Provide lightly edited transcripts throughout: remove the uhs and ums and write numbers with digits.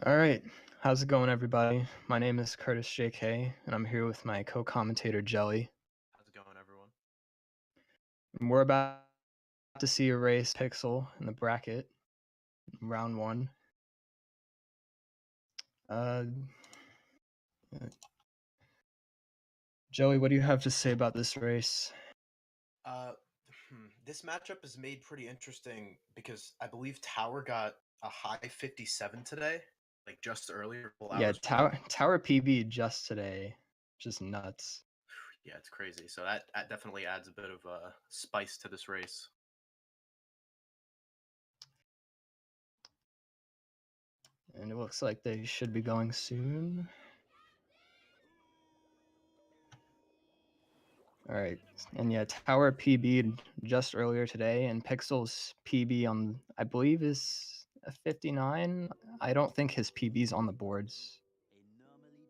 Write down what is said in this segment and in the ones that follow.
All right, how's it going, everybody? My name is Curtis JK, and I'm here with my co-commentator Jelly. How's it going, everyone? And we're about to see a race Pixel in the bracket, round one. Jelly, what do you have to say about this race? This matchup is made pretty interesting because I believe Tower got a high 57 today, like just earlier. Yeah, Tower PB just today, just nuts. Yeah, it's crazy. So that definitely adds a bit of spice to this race. And it looks like they should be going soon. All right, and yeah, Tower PB just earlier today, and Pixel's PB on, I believe, is a 59. I don't think his PB's on the boards.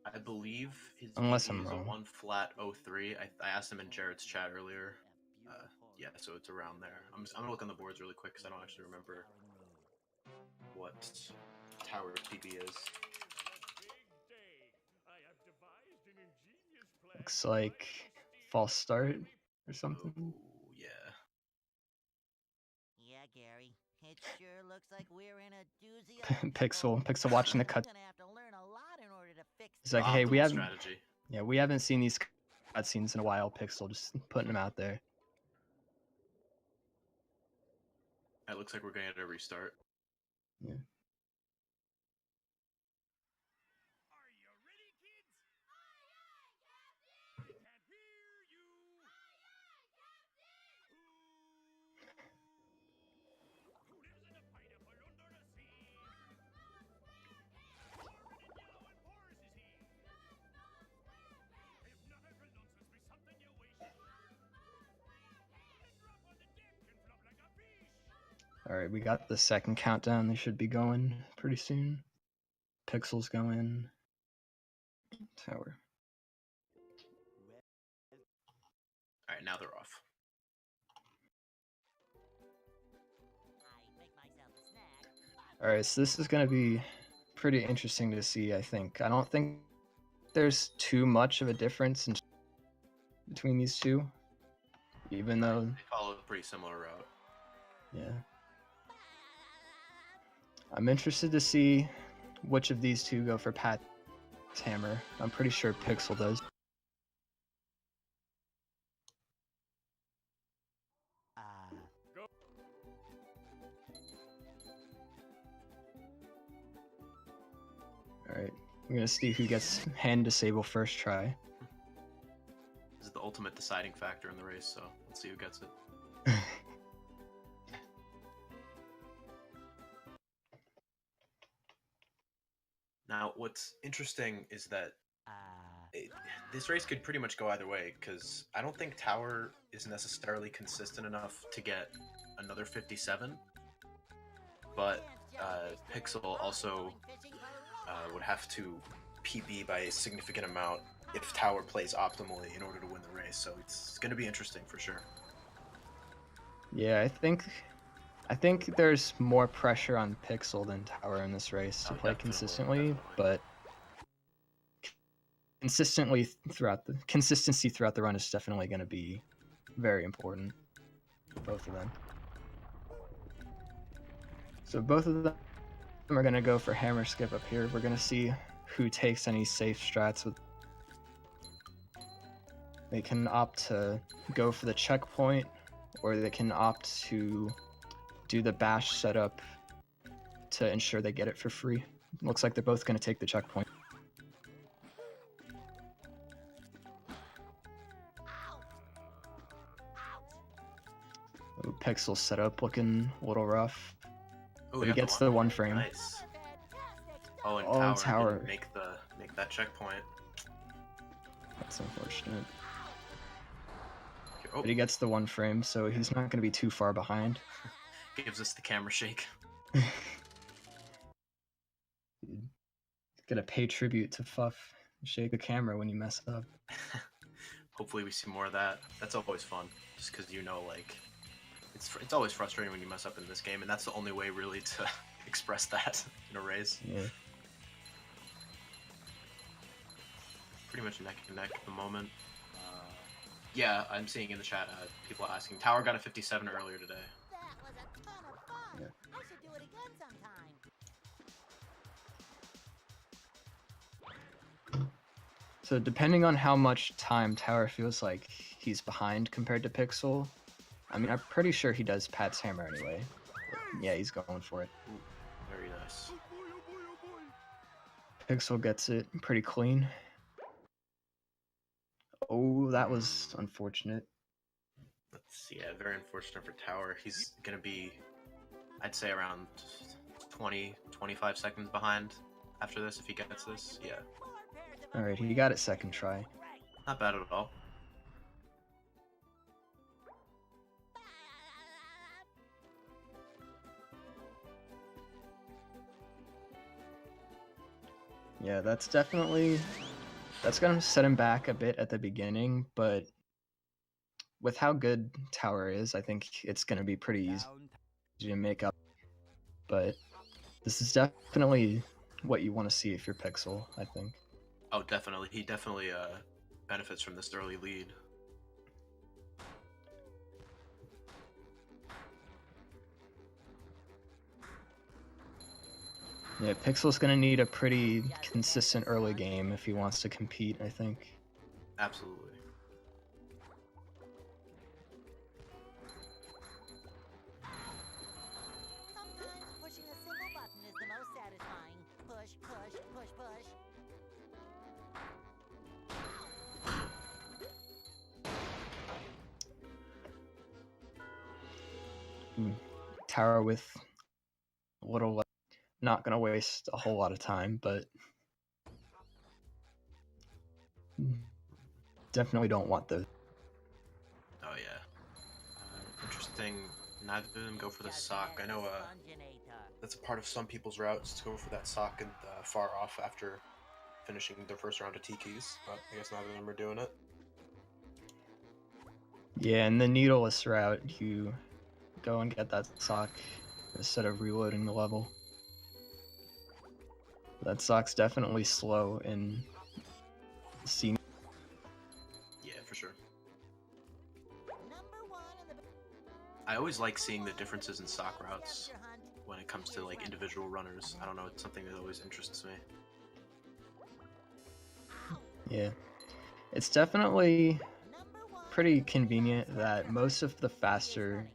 I believe his Unless PB I'm is a wrong. 1 flat 03. I asked him in Jared's chat earlier. Yeah, so it's around there. I'm gonna look on the boards really quick because I don't actually remember what Tower PB is. Looks like false start or something. Oh, yeah. Yeah, Gary. It sure looks like we're in a doozy of Pixel watching the cut. We're gonna have to learn a lot in order to fix He's like, hey, Optimal strategy. we haven't seen these cutscenes in a while. Pixel, just putting them out there. It looks like we're gonna get a restart. Yeah. All right, we got the second countdown. They should be going pretty soon. Pixel's going. Tower. All right, now they're off. All right, so this is going to be pretty interesting to see, I think. I don't think there's too much of a difference between these two, even though they follow a pretty similar route. Yeah. I'm interested to see which of these two go for Pat's hammer. I'm pretty sure Pixel does. Alright, we're gonna see who gets hand disable first try. This is the ultimate deciding factor in the race, so let's see who gets it. Now, what's interesting is that this race could pretty much go either way, because I don't think Tower is necessarily consistent enough to get another 57, but Pixel also would have to PB by a significant amount if Tower plays optimally in order to win the race, so it's going to be interesting for sure. Yeah, I think there's more pressure on Pixel than Tower in this race to play consistently, but consistency throughout the run is definitely going to be very important for both of them. So both of them are going to go for hammer skip up here. We're going to see who takes any safe strats. They can opt to go for the checkpoint, or they can opt to do the bash setup to ensure they get it for free. Looks like they're both going to take the checkpoint. Ooh, Pixel setup looking a little rough. Ooh, but he gets the one frame. Nice. Oh, and Tower didn't make that checkpoint. That's unfortunate. But he gets the one frame, so he's not going to be too far behind. Gives us the camera shake. Dude, gonna pay tribute to Fuff. Shake the camera when you mess up. Hopefully we see more of that. That's always fun, just because like, it's always frustrating when you mess up in this game, and that's the only way really to express that in a race. Yeah. pretty much neck and neck at the moment. Yeah, I'm seeing in the chat people asking. Tower got a 57 earlier today. That was a ton of fun. Yeah. I should do it again sometime. So depending on how much time Tower feels like he's behind compared to Pixel, I mean, I'm pretty sure he does Pat's hammer anyway. But yeah, he's going for it. Ooh, very nice. Pixel gets it pretty clean. Oh, that was unfortunate. Let's see. Yeah, very unfortunate for Tower. He's gonna be, I'd say, around 20, 25 seconds behind after this if he gets this. Yeah. Alright, he got it second try. Not bad at all. Yeah, that's definitely... That's going to set him back a bit at the beginning, but with how good Tower is, I think it's going to be pretty easy to make up. But this is definitely what you want to see if you're Pixel, I think. Oh, definitely. He definitely benefits from this early lead. Yeah, Pixel's going to need a pretty consistent early game if he wants to compete, I think. Absolutely. Sometimes pushing a simple button is the most satisfying. Push, push, push, push. Tower with a little... Not going to waste a whole lot of time, but... Definitely don't want those. Oh, yeah. Interesting. Neither of them go for the sock. I know that's a part of some people's routes to go for that sock and far off after finishing their first round of Tikis, but I guess neither of them are doing it. Yeah, in the needleless route, you go and get that sock instead of reloading the level. That sock's definitely slow in scene. Yeah, for sure. Number 1 in the I always like seeing the differences in sock routes when it comes to like individual runners. I don't know, it's something that always interests me. Yeah. It's definitely pretty convenient that most of the faster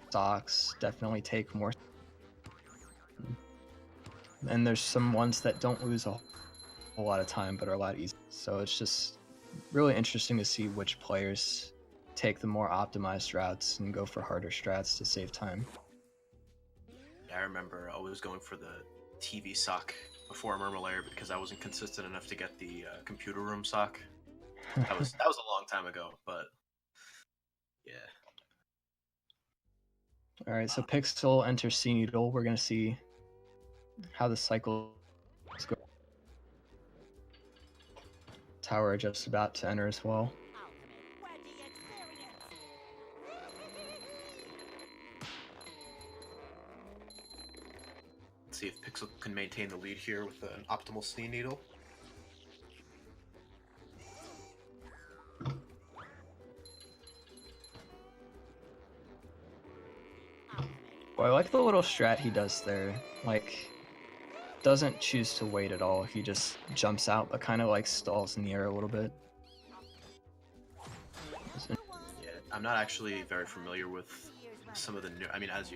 stocks definitely take more. And there's some ones that don't lose a whole lot of time but are a lot easier. So it's just really interesting to see which players take the more optimized routes and go for harder strats to save time. I remember always going for the TV sock before Murmulair because I wasn't consistent enough to get the computer room sock. That was a long time ago, but yeah. Alright, so Pixel enters C Needle. We're gonna see how the cycle go. Tower just about to enter as well. Let's see if Pixel can maintain the lead here with an optimal C Needle. Well, I like the little strat he does there. Like, doesn't choose to wait at all. He just jumps out, but kind of like stalls in the air a little bit. Yeah, I'm not actually very familiar with some of the new. I mean, as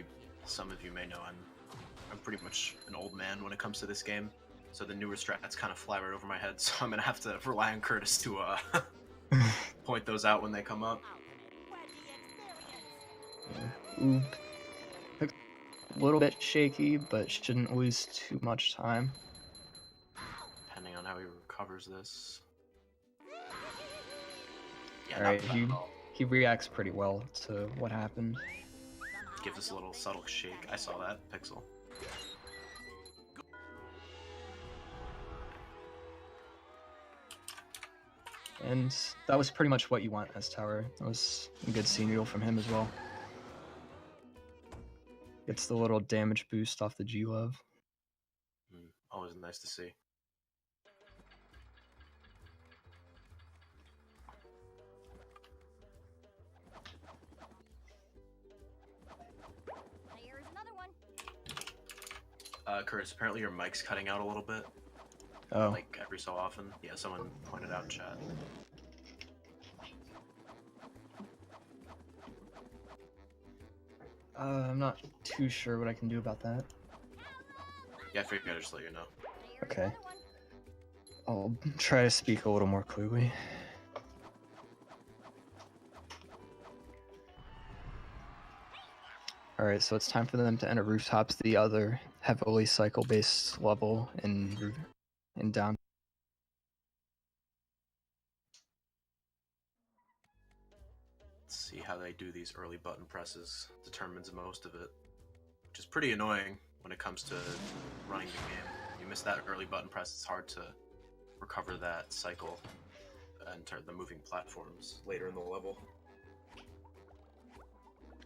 some of you may know, I'm pretty much an old man when it comes to this game. So the newer strats kind of fly right over my head. So I'm gonna have to rely on Curtis to point those out when they come up. Ooh. A little bit shaky, but shouldn't lose too much time. Depending on how he recovers this. Yeah, Alright, he reacts pretty well to what happened. Gives us a little subtle shake. I saw that, Pixel. And that was pretty much what you want as Tower. That was a good C Needle from him as well. Gets the little damage boost off the G-Love. Always nice to see. Curtis, apparently your mic's cutting out a little bit, Oh, like every so often. Yeah, someone pointed out in chat. I'm not too sure what I can do about that. Yeah, I figured I'd just let you know. Okay. I'll try to speak a little more clearly. Alright, so it's time for them to enter rooftops, the other heavily cycle-based level in down. Let's see how they do these early button presses. Determines most of it, which is pretty annoying when it comes to running the game. You miss that early button press, it's hard to recover that cycle and turn the moving platforms later in the level.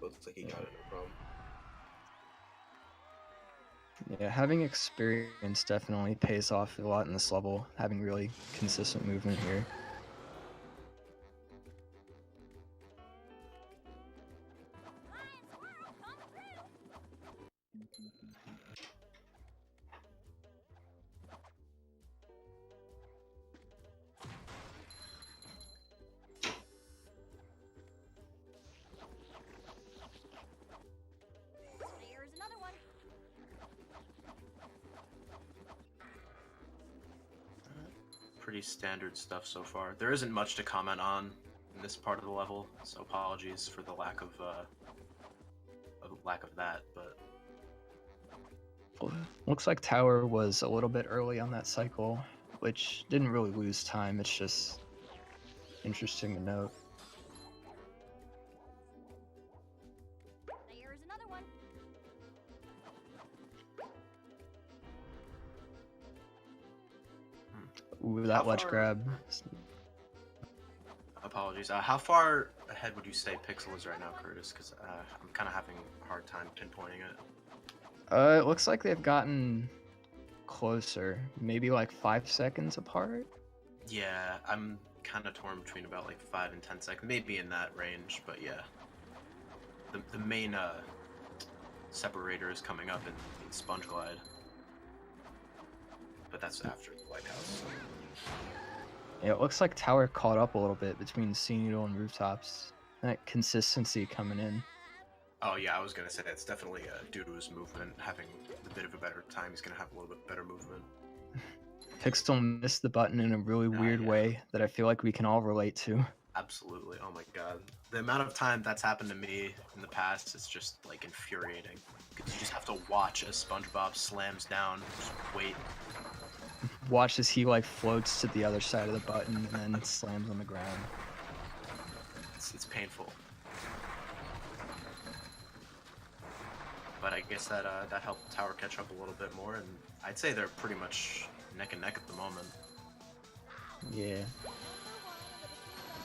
Looks like he got it, no problem. Yeah, having experience definitely pays off a lot in this level, having really consistent movement here. Here's another one. Pretty standard stuff so far. There isn't much to comment on in this part of the level, so apologies for the lack of that. But Looks like Tower was a little bit early on that cycle, which didn't really lose time. It's just interesting to note. Here's another one. Ooh, that How ledge far- grab. apologies. How far ahead would you say Pixel is right now, Curtis? Because I'm kind of having a hard time pinpointing it. It looks like they've gotten closer, maybe like 5 seconds apart. Yeah, I'm kind of torn between about like 5 and 10 seconds, maybe in that range. But yeah, the main separator is coming up in Sponge Glide, but that's after the Lighthouse. So. Yeah, it looks like Tower caught up a little bit between Sea Needle and Rooftops. That consistency coming in. Oh yeah, I was gonna say that's definitely due to his movement. Having a bit of a better time, he's gonna have a little bit better movement. Pixel missed the button in a really weird yeah. way that I feel like we can all relate to. Absolutely. Oh my god. The amount of time that's happened to me in the past is just like infuriating. Because you just have to watch as SpongeBob slams down, just wait. Watch as he like floats to the other side of the button and then slams on the ground. It's painful. But I guess that that helped Tower catch up a little bit more, and I'd say they're pretty much neck and neck at the moment. Yeah.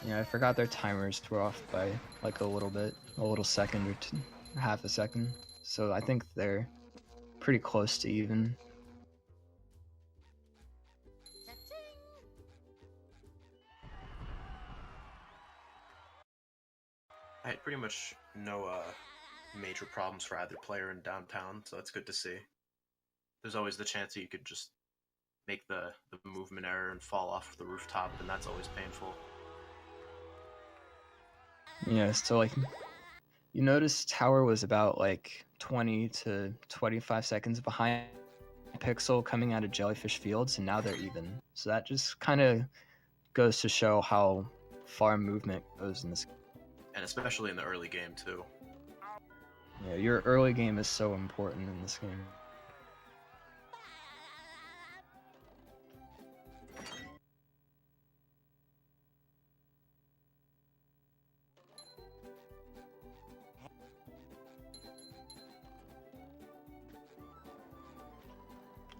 Yeah, I forgot their timers were off by like a little bit, a little second or half a second. So I think they're pretty close to even. I had pretty much no major problems for either player in downtown, so that's good to see. There's always the chance that you could just make the movement error and fall off the rooftop, and that's always painful. Yeah, so like you notice Tower was about like 20 to 25 seconds behind Pixel coming out of Jellyfish Fields, and now they're even. So that just kind of goes to show how far movement goes in this. And especially in the early game too. Yeah, your early game is so important in this game.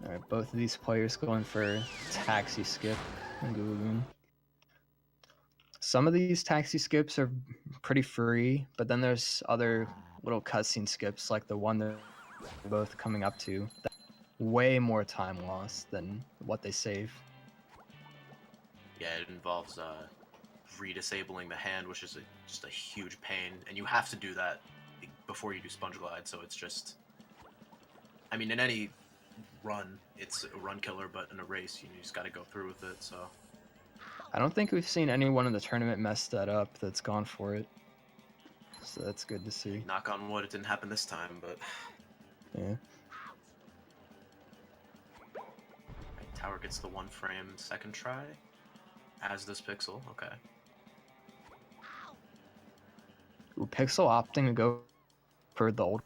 Alright, both of these players going for taxi skip and Gulagoon. Some of these taxi skips are pretty free, but then there's other little cutscene skips like the one that they're both coming up to. That's way more time lost than what they save. Yeah, it involves redisabling the hand, which is just a huge pain, and you have to do that before you do Sponge Glide, so it's just... I mean, in any run. It's a run killer, but in a race, you just got to go through with it. So I don't think we've seen anyone in the tournament mess that up that's gone for it. So that's good to see. knock on wood, it didn't happen this time, but Yeah. Tower gets the 1 frame second try, as does Pixel. Okay. Ooh, Pixel opting to go for the old.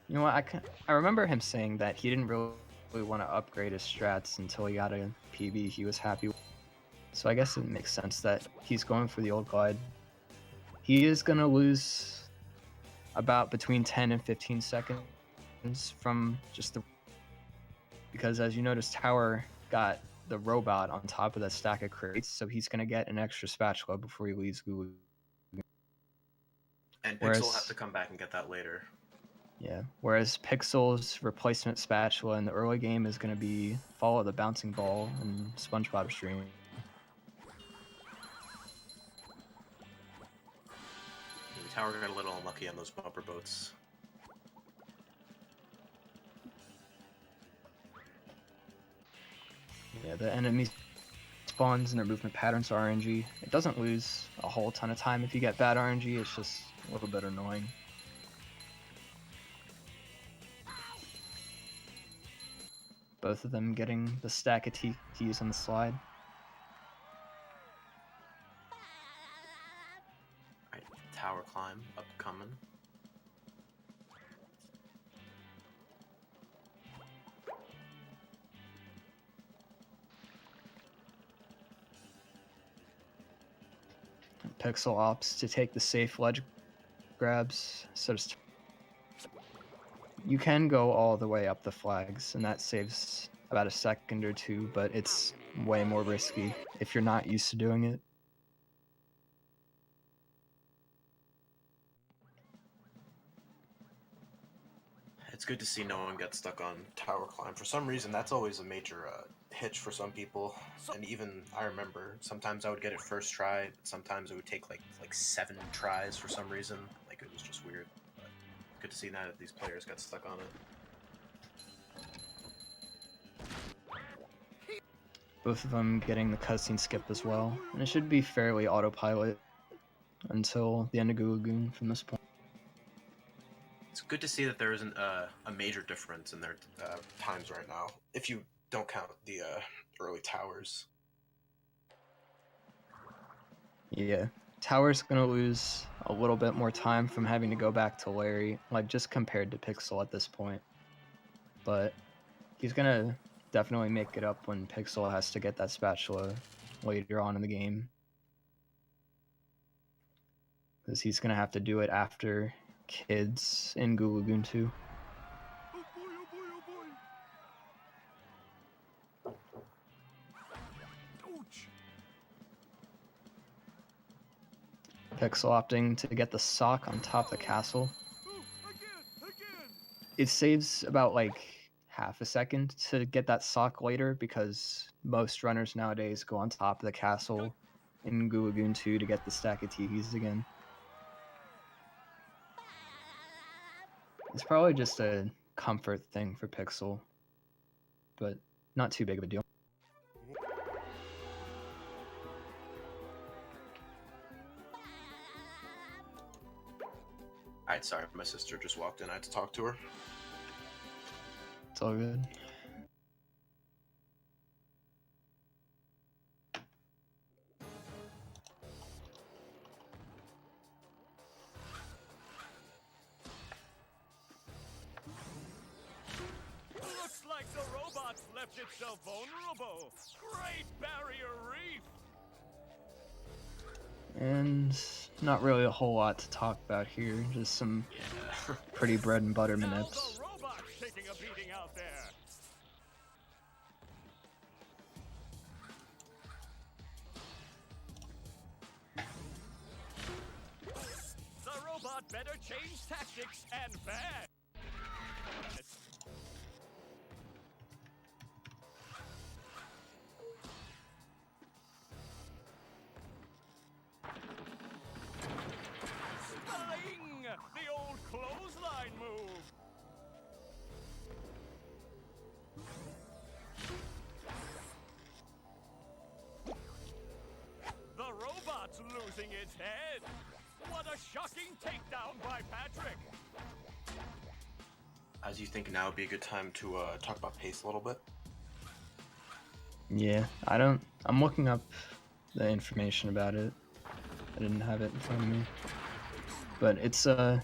You know what? I remember him saying that he didn't really want to upgrade his strats until he got a PB he was happy with. So I guess it makes sense that he's going for the old glide. He is going to lose about between 10 and 15 seconds from just the... Because as you notice, Tower got the robot on top of that stack of crates, so he's going to get an extra spatula before he leaves Gulu. And Pixel will have to come back and get that later. Yeah, whereas Pixel's replacement spatula in the early game is going to be Follow the Bouncing Ball and SpongeBob stream. Tower got a little unlucky on those bumper boats. Yeah, the enemy spawns and their movement patterns are RNG. It doesn't lose a whole ton of time if you get bad RNG, it's just a little bit annoying. Both of them getting the stack of keys on the slide. Alright, tower climb, upcoming. Pixel opts to take the safe ledge grabs, so just you can go all the way up the flags, and that saves about a second or two, but it's way more risky if you're not used to doing it. It's good to see no one get stuck on tower climb. For some reason, that's always a major hitch for some people. And even I remember sometimes I would get it first try, but sometimes it would take like 7 tries for some reason. Like it was just weird. But good to see now that these players got stuck on it. Both of them getting the cutscene skip as well, and it should be fairly autopilot until the end of Goo Lagoon from this point. It's good to see that there isn't a major difference in their times right now, if you don't count the early towers. Yeah, Tower's gonna lose a little bit more time from having to go back to Larry, like just compared to Pixel at this point. But he's gonna definitely make it up when Pixel has to get that spatula later on in the game. Because he's gonna have to do it after kids in Goo Lagoon 2. Pixel opting to get the sock on top of the castle. It saves about like half a second to get that sock later because most runners nowadays go on top of the castle in Goo Lagoon 2 to get the stack of TVs again. It's probably just a comfort thing for Pixel, but not too big of a deal. Alright, sorry, my sister just walked in. I had to talk to her. It's all good. Looks like the robot's left itself vulnerable. Great barrier reef. And not really a whole lot to talk about here, just some pretty bread and butter Now manips. the robot's taking a beating out there. The robot better change tactics and bad. Stunning! The old clone its head. What a shocking takedown by Patrick. As you think now would be a good time to talk about pace a little bit? Yeah, I'm looking up the information about it. I didn't have it in front of me. But it's a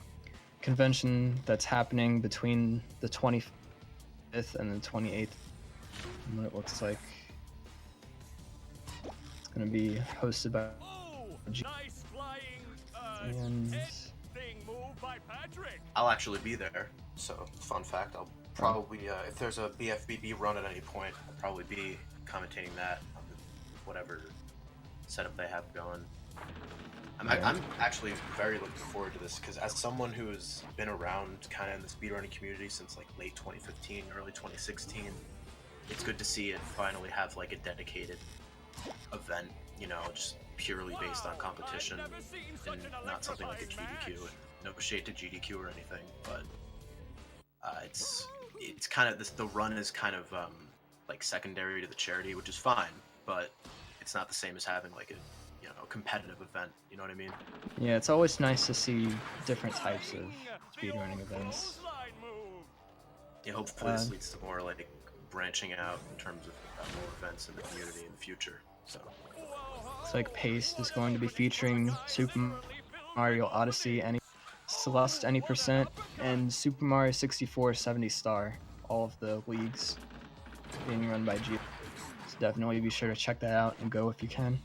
convention that's happening between the 25th and the 28th. And what it looks like. It's going to be hosted by Nice flying and thing move by Patrick. I'll actually be there. So, fun fact, I'll probably, if there's a BfBB run at any point, I'll probably be commentating that, whatever setup they have going. I'm actually very looking forward to this, because as someone who's been around kind of in the speedrunning community since like late 2015, early 2016, it's good to see it finally have like a dedicated event, you know, just purely based on competition and not something like a GDQ. No shade to GDQ or anything, but it's kind of the run is kind of like secondary to the charity, which is fine, but it's not the same as having like a competitive event. You know what I mean? Yeah, it's always nice to see different types of speedrunning events. Yeah, hopefully this leads to more like branching out in terms of more events in the community in the future. So it's like Pace is going to be featuring Super Mario Odyssey, Celeste Any Percent, and Super Mario 64 70 Star. All of the leagues being run by GSA. So definitely be sure to check that out and go if you can.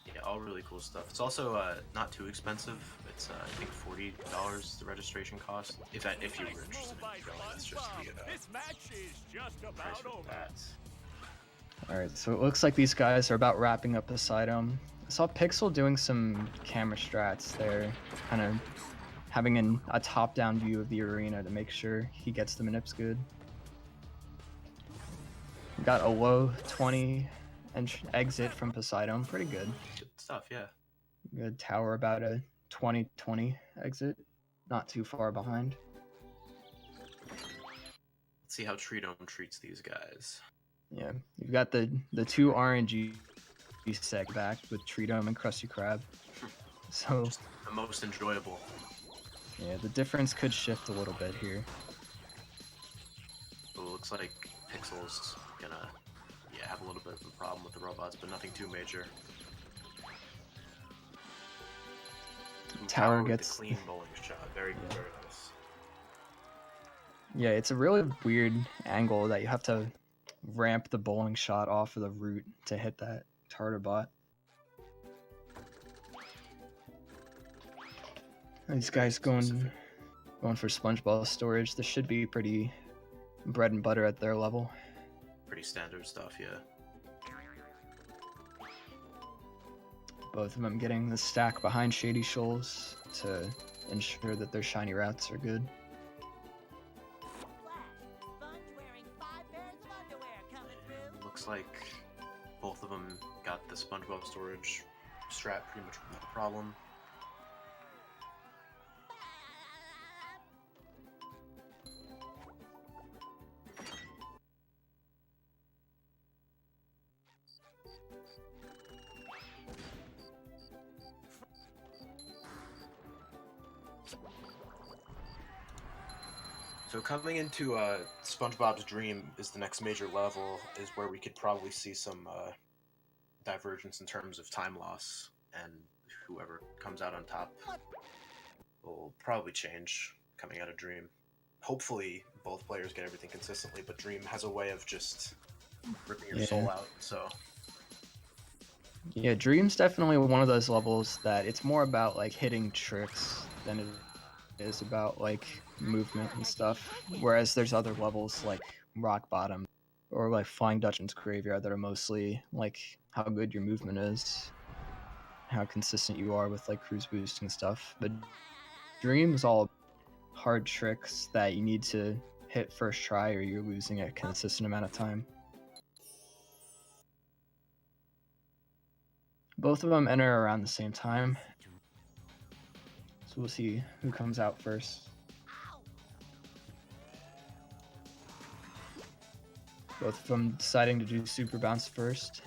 Yeah, all really cool stuff. It's also not too expensive. It's I think $40 the registration cost. If you were interested in going, that's just the price for that. Alright, so it looks like these guys are about wrapping up the side. I saw Pixel doing some camera strats there, kind of having a top-down view of the arena to make sure he gets the manips good. Got a low 20 exit from Poseidon, pretty good. Good stuff, yeah. Good tower, about a 20-20 exit, not too far behind. Let's see how Tridome treats these guys. Yeah, you've got the two RNG sec back with Tridome and Krusty Krab. So just the most enjoyable. Yeah, the difference could shift a little bit here. It looks like Pixel's gonna have a little bit of a problem with the robots, but nothing too major. Tower with gets the clean bowling shot. Very nice. Yeah, it's a really weird angle that you have to ramp the bowling shot off of the root to hit that tartar bot. These guys going for SpongeBob storage. This should be pretty bread and butter at their level. Pretty standard stuff, yeah. Both of them getting the stack behind Shady Shoals to ensure that their shiny routes are good. Looks like both of them got the SpongeBob storage strat pretty much without a problem. So coming into SpongeBob's Dream is the next major level, is where we could probably see some divergence in terms of time loss, and whoever comes out on top will probably change coming out of Dream. Hopefully both players get everything consistently, but Dream has a way of just ripping your soul out, so... Yeah, Dream's definitely one of those levels that it's more about like hitting tricks than it is about like movement and stuff, whereas there's other levels like Rock Bottom or like Flying Dutchman's Graveyard that are mostly like how good your movement is, how consistent you are with like cruise boost and stuff. But Dream is all hard tricks that you need to hit first try or you're losing a consistent amount of time. Both of them enter around the same time, so we'll see who comes out first. Both of them deciding to do Super Bounce first.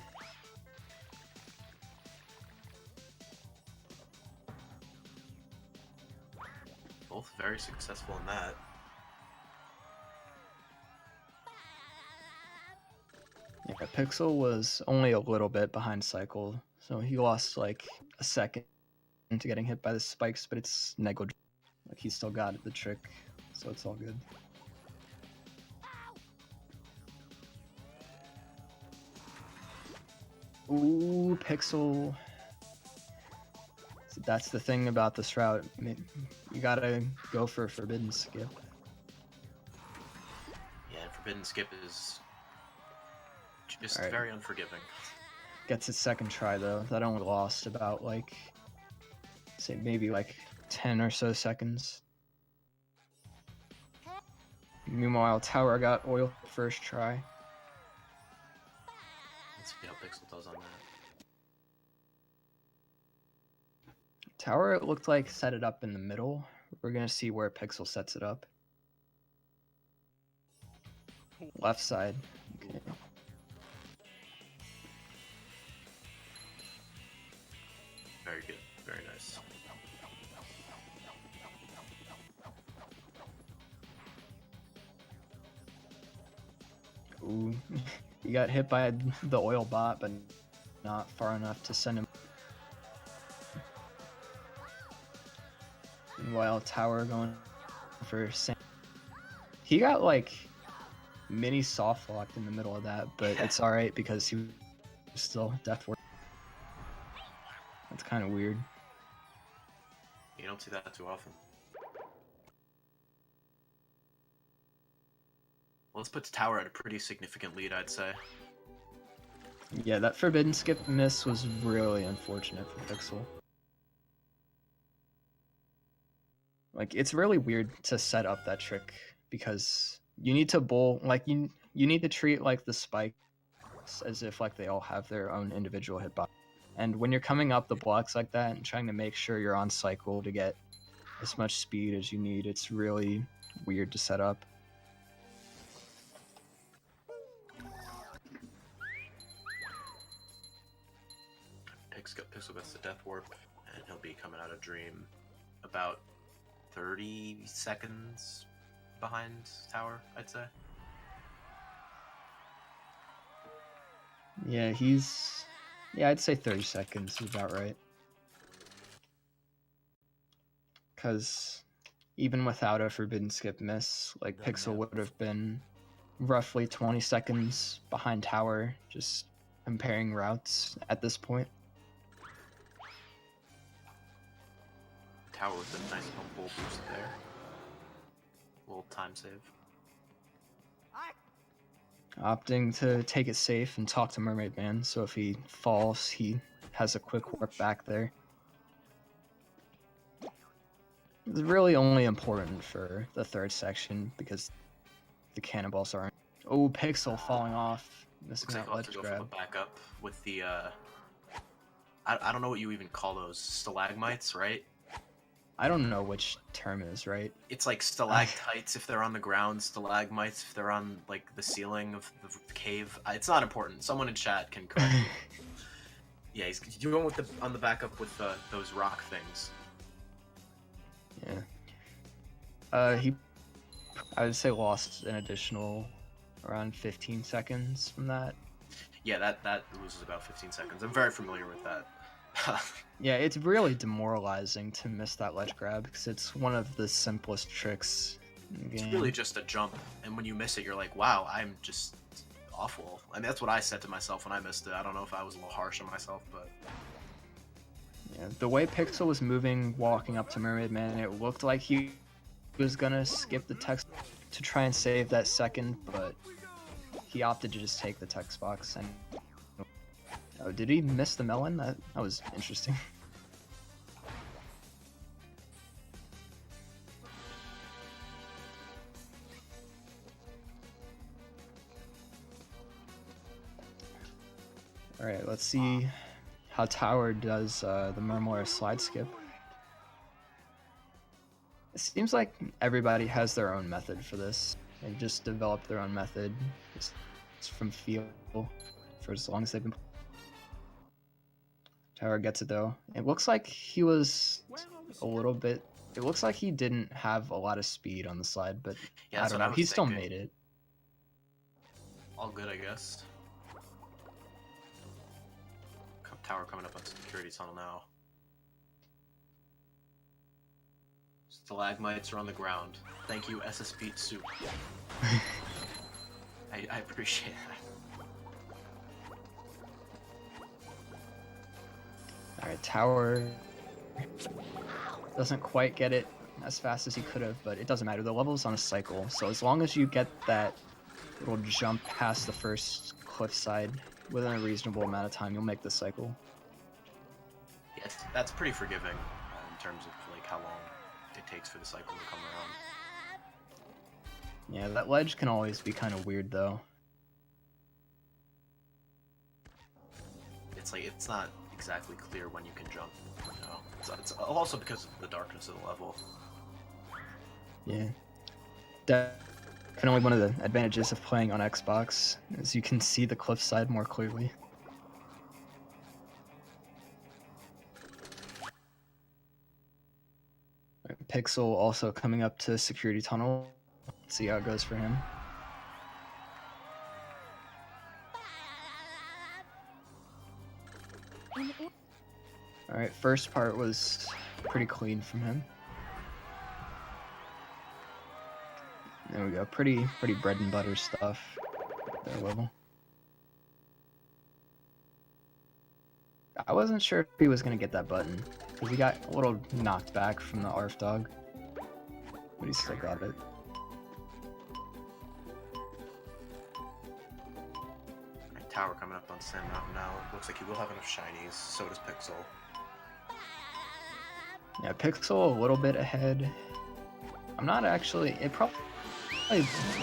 successful in that. Yeah, Pixel was only a little bit behind Cycle, so he lost like a second to getting hit by the spikes, but it's negligible. Like he still got the trick, so it's all good. Ooh, Pixel. So that's the thing about this route. You gotta go for Forbidden Skip. Yeah, Forbidden Skip is just Alright. very unforgiving. Gets his second try though. That only lost about like, say maybe like 10 or so seconds. Meanwhile, Tower got oil first try. Let's see how Pixel does on that. Tower, it looked like, set it up in the middle. We're gonna see where Pixel sets it up. Left side. Okay. Very good. Very nice. Ooh. He got hit by the oil bot, but not far enough to send him. Meanwhile, Tower going for Sam. He got like mini soft locked in the middle of that, but it's alright because he was still death work. That's kind of weird. You don't see that too often. Well, let's put Tower at a pretty significant lead, I'd say. Yeah, that Forbidden Skip miss was really unfortunate for Pixel. Like, it's really weird to set up that trick because you need to bowl, like, you need to treat, like, the spikes as if, like, they all have their own individual hitbox. And when you're coming up the blocks like that and trying to make sure you're on cycle to get as much speed as you need, it's really weird to set up. Pixel gets the death warp, and he'll be coming out of Dream about 30 seconds behind Tower, I'd say. Yeah, I'd say 30 seconds is about right. Because even without a Forbidden Skip miss, like Pixel would have been roughly 20 seconds behind Tower, just comparing routes at this point. Tower with a nice little bull boost there. Little time save. Opting to take it safe and talk to Mermaid Man, so if he falls, he has a quick warp back there. It's really only important for the third section because the cannonballs aren't. Oh, Pixel falling off. Looks like I'll have to go for the backup with the, I don't know what you even call those. Stalagmites, right? I don't know which term is right. It's like stalactites if they're on the ground, stalagmites if they're on like the ceiling of the cave. It's not important. Someone in chat can correct me. Yeah, he's going with on the backup with those rock things. Yeah. I would say lost an additional around 15 seconds from that. Yeah, that loses about 15 seconds. I'm very familiar with that. Yeah, it's really demoralizing to miss that ledge grab because it's one of the simplest tricks in the game. It's really just a jump, and when you miss it, you're like, wow, I'm just awful. I mean, that's what I said to myself when I missed it. I don't know if I was a little harsh on myself, but... Yeah, the way Pixel was moving, walking up to Mermaid Man, it looked like he was gonna skip the text to try and save that second, but he opted to just take the text box and... Oh, did he miss the melon? That was interesting. Alright, let's see how Tower does the Murmler slide skip. It seems like everybody has their own method for this. They just developed their own method just from feel for as long as they've been. Tower gets it though. It looks like he was a little bit It looks like he didn't have a lot of speed on the slide, but Yeah, I that's don't what I know. was He still thinking. made it. All good, I guess. Tower coming up on security tunnel now. Stalagmites are on the ground. Thank you, SS Beat Soup. I appreciate that. Alright, Tower doesn't quite get it as fast as he could have, but it doesn't matter. The level's on a cycle, so as long as you get that little jump past the first cliffside within a reasonable amount of time, you'll make the cycle. Yeah, that's pretty forgiving in terms of like how long it takes for the cycle to come around. Yeah, that ledge can always be kind of weird, though. It's like it's not exactly clear when you can jump. You know, it's also because of the darkness of the level. Yeah. Definitely one of the advantages of playing on Xbox is you can see the cliffside more clearly. Pixel also coming up to security tunnel. Let's see how it goes for him. Alright, first part was pretty clean from him. There we go, pretty bread and butter stuff. Their level. I wasn't sure if he was gonna get that button, because he got a little knocked back from the ARF dog. But he still got it. Tower coming up on Sand Mountain now. Looks like he will have enough shinies. So does Pixel. Yeah, Pixel a little bit ahead. I'm not actually... It probably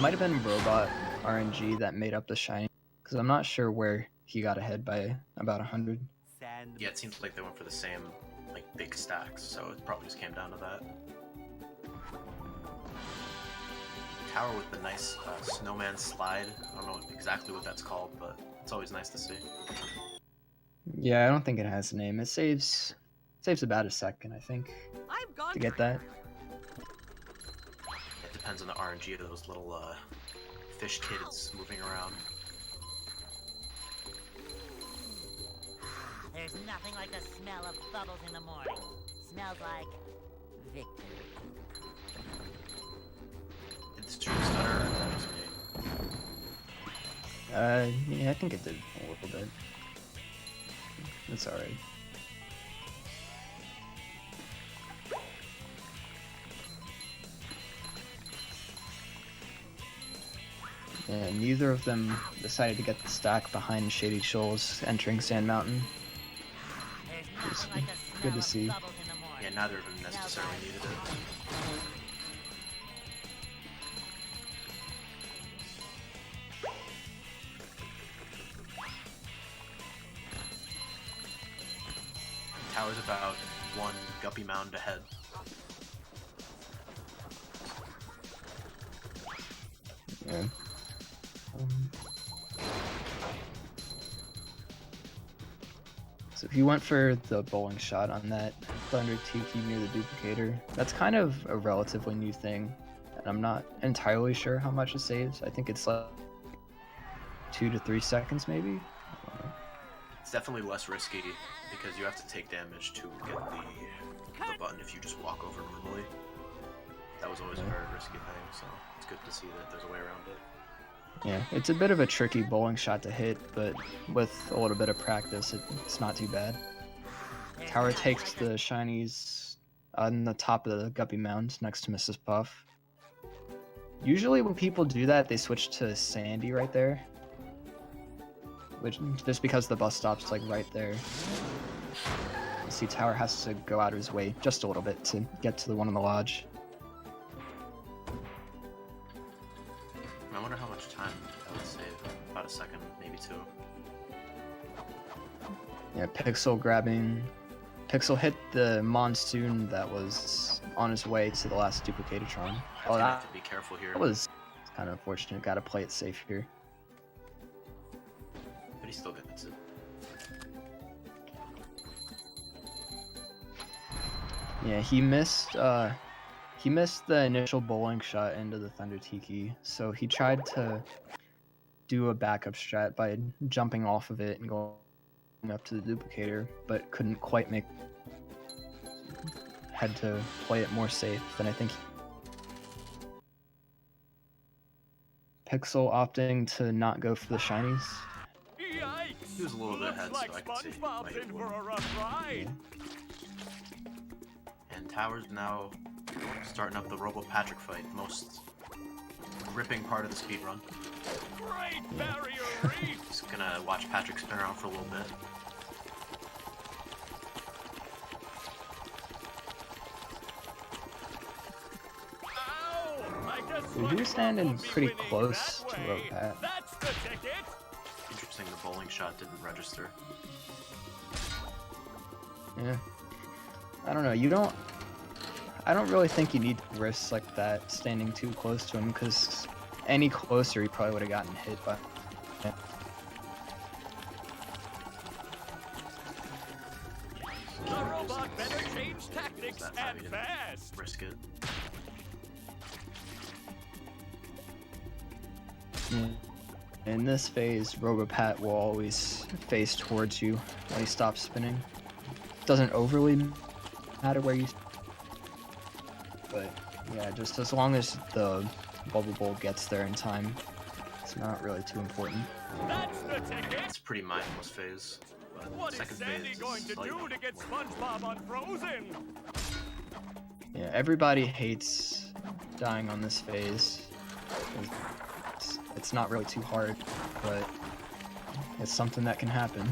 might have been Robot RNG that made up the shiny, because I'm not sure where he got ahead by about 100. Yeah, it seems like they went for the same like big stacks, so it probably just came down to that. Tower with the nice snowman slide. I don't know exactly what that's called, but it's always nice to see. Yeah, I don't think it has a name. It saves about a second, I think, to get that. It depends on the RNG of those little fish kids moving around. There's nothing like the smell of bubbles in the morning. Smells like victory. Did the stream stutter or is that just me? Yeah, I think it did a little bit. It's alright. Yeah, neither of them decided to get the stack behind Shady Shoals entering Sand Mountain. There's nothing like the smell Good to of see. bubbles in the morning. Yeah, neither of them necessarily needed it. Tower's about one guppy mound ahead. Yeah. So if you went for the bowling shot on that Thunder Tiki near the duplicator, that's kind of a relatively new thing, and I'm not entirely sure how much it saves. I think it's like 2 to 3 seconds maybe? I don't know. It's definitely less risky because you have to take damage to get the button if you just walk over normally. That was always a very risky thing, so it's good to see that there's a way around it. Yeah, it's a bit of a tricky bowling shot to hit, but with a little bit of practice, it's not too bad. Tower takes the shinies on the top of the Guppy Mound next to Mrs. Puff. Usually when people do that, they switch to Sandy right there. Which, just because the bus stop's like right there. You see Tower has to go out of his way just a little bit to get to the one in the lodge. I wonder how much time that would save. About a second, maybe 2. Yeah, Pixel grabbing... Pixel hit the monsoon that was on his way to the last Duplicatotron. I have to be careful here. That was kind of unfortunate. Gotta play it safe here. But he still gets it. Yeah, he missed the initial bowling shot into the Thunder Tiki, so he tried to do a backup strat by jumping off of it and going up to the duplicator, but couldn't quite make. Had to play it more safe than I think. Pixel opting to not go for the shinies. Yikes! He was a little bit ahead, Looks like so I could see SpongeBob's why he in won. for a rough ride. And Tower's now starting up the Robo Patrick fight, the most gripping part of the speedrun. Great barrier reef! Just gonna watch Patrick spin around for a little bit. Ow! I guess He was standing SpongeBob will be pretty winning close that to way. Robat. That's the ticket! Interesting, the bowling shot didn't register. Yeah. I don't know. I don't really think you need risks like that standing too close to him, because any closer he probably would have gotten hit by. Yeah. The robot better change tactics That time and he didn't fast! risk it. Yeah. In this phase, Robopat will always face towards you when he stops spinning. Doesn't overly matter where you. But yeah, just as long as the bubble bowl gets there in time, it's not really too important. That's the ticket! It's a pretty mindless phase. But What is second Sandy phase going is to slightly do to get more- SpongeBob unfrozen? Yeah, everybody hates dying on this phase. It's not really too hard, but it's something that can happen.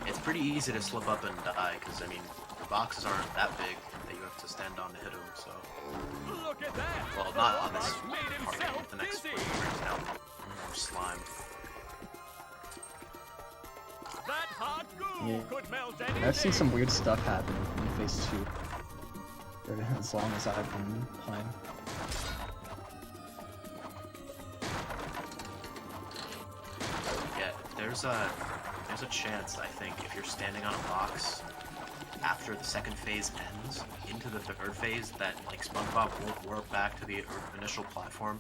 It's pretty easy to slip up and die, because, I mean, the boxes aren't that big that you have to stand on to hit them, so... Look at that! Well, The not on this robot made part, himself the next dizzy! one brings down more slime. That hot goo Yeah. could melt anything! I've seen some weird stuff happen in phase 2. For as long as I've been playing. Yeah, there's a chance, I think, if you're standing on a box after the second phase ends into the third phase, that like SpongeBob won't warp back to the initial platform,